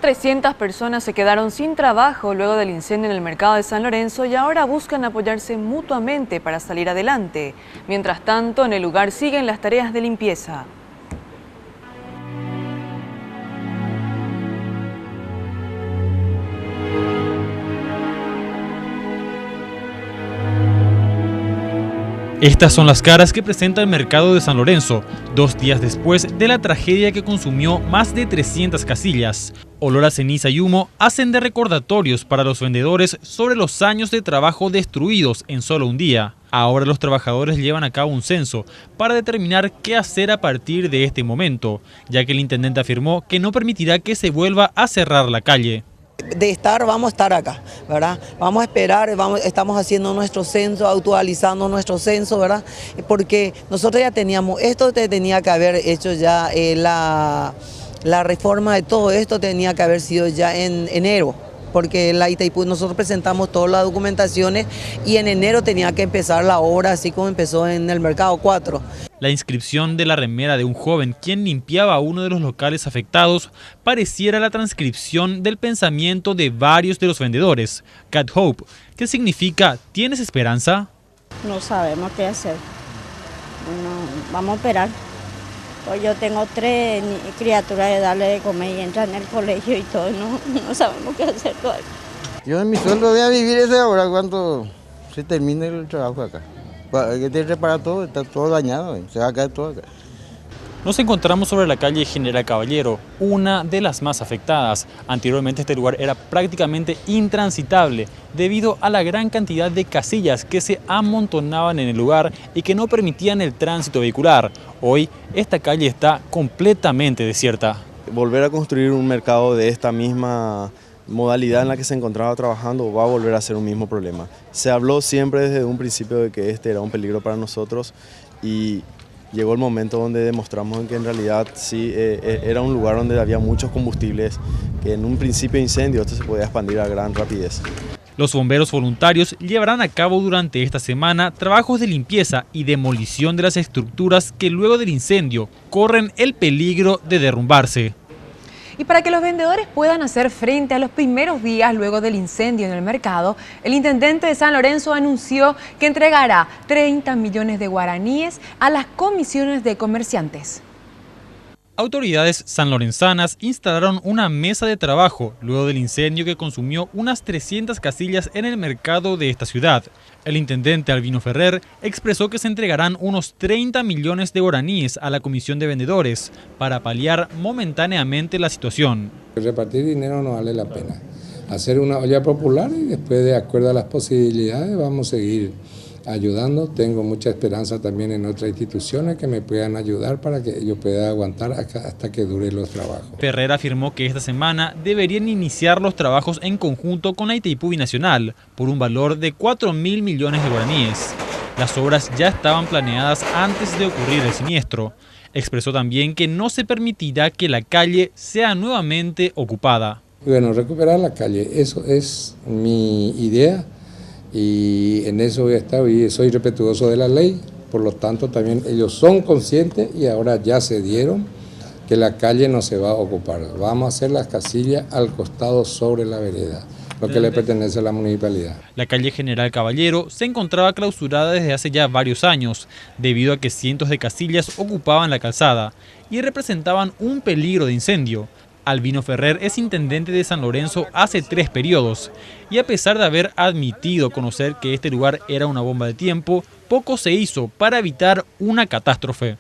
300 personas se quedaron sin trabajo luego del incendio en el mercado de San Lorenzo y ahora buscan apoyarse mutuamente para salir adelante. Mientras tanto, en el lugar siguen las tareas de limpieza. Estas son las caras que presenta el mercado de San Lorenzo, 2 días después de la tragedia que consumió más de 300 casillas. Olor a ceniza y humo hacen de recordatorios para los vendedores sobre los años de trabajo destruidos en solo un día. Ahora los trabajadores llevan a cabo un censo para determinar qué hacer a partir de este momento, ya que el intendente afirmó que no permitirá que se vuelva a cerrar la calle. Vamos a estar acá, ¿verdad? Vamos a esperar, estamos haciendo nuestro censo, actualizando nuestro censo, ¿verdad? Porque nosotros ya teníamos, esto tenía que haber hecho ya, la reforma de todo esto tenía que haber sido ya en enero, porque la Itaipú nosotros presentamos todas las documentaciones y en enero tenía que empezar la obra así como empezó en el Mercado 4. La inscripción de la remera de un joven quien limpiaba uno de los locales afectados pareciera la transcripción del pensamiento de varios de los vendedores. Cat Hope, que significa ¿tienes esperanza? No sabemos qué hacer. Vamos a esperar. Pues yo tengo 3 criaturas de darle de comer y entran en el colegio y todo, no sabemos qué hacer todavía. Yo en mi sueldo voy a vivir ese ahora cuando se termine el trabajo acá. Hay que reparar todo, está todo dañado, se va a caer todo acá. Nos encontramos sobre la calle General Caballero, una de las más afectadas. Anteriormente este lugar era prácticamente intransitable debido a la gran cantidad de casillas que se amontonaban en el lugar y que no permitían el tránsito vehicular. Hoy esta calle está completamente desierta. Volver a construir un mercado de esta misma modalidad en la que se encontraba trabajando va a volver a ser un mismo problema. Se habló siempre desde un principio de que este era un peligro para nosotros y llegó el momento donde demostramos que en realidad sí era un lugar donde había muchos combustibles, que en un principio de incendio esto se podía expandir a gran rapidez. Los bomberos voluntarios llevarán a cabo durante esta semana trabajos de limpieza y demolición de las estructuras que luego del incendio corren el peligro de derrumbarse. Y para que los vendedores puedan hacer frente a los primeros días luego del incendio en el mercado, el intendente de San Lorenzo anunció que entregará 30 millones de guaraníes a las comisiones de comerciantes. Autoridades sanlorenzanas instalaron una mesa de trabajo luego del incendio que consumió unas 300 casillas en el mercado de esta ciudad. El intendente Albino Ferrer expresó que se entregarán unos 30 millones de guaraníes a la comisión de vendedores para paliar momentáneamente la situación. Repartir dinero no vale la pena. Hacer una olla popular y después, de acuerdo a las posibilidades, vamos a seguir ayudando. Tengo mucha esperanza también en otras instituciones que me puedan ayudar para que yo pueda aguantar hasta que dure los trabajos. Ferrer afirmó que esta semana deberían iniciar los trabajos en conjunto con la Itaipú Binacional por un valor de 4.000 millones de guaraníes. Las obras ya estaban planeadas antes de ocurrir el siniestro. Expresó también que no se permitirá que la calle sea nuevamente ocupada. Bueno, recuperar la calle, eso es mi idea. Y en eso voy a estar y soy respetuoso de la ley, por lo tanto también ellos son conscientes y ahora ya se dieron que la calle no se va a ocupar. Vamos a hacer las casillas al costado sobre la vereda, lo que le pertenece a la municipalidad. La calle General Caballero se encontraba clausurada desde hace ya varios años, debido a que cientos de casillas ocupaban la calzada y representaban un peligro de incendio. Albino Ferrer es intendente de San Lorenzo hace 3 periodos y a pesar de haber admitido conocer que este lugar era una bomba de tiempo, poco se hizo para evitar una catástrofe.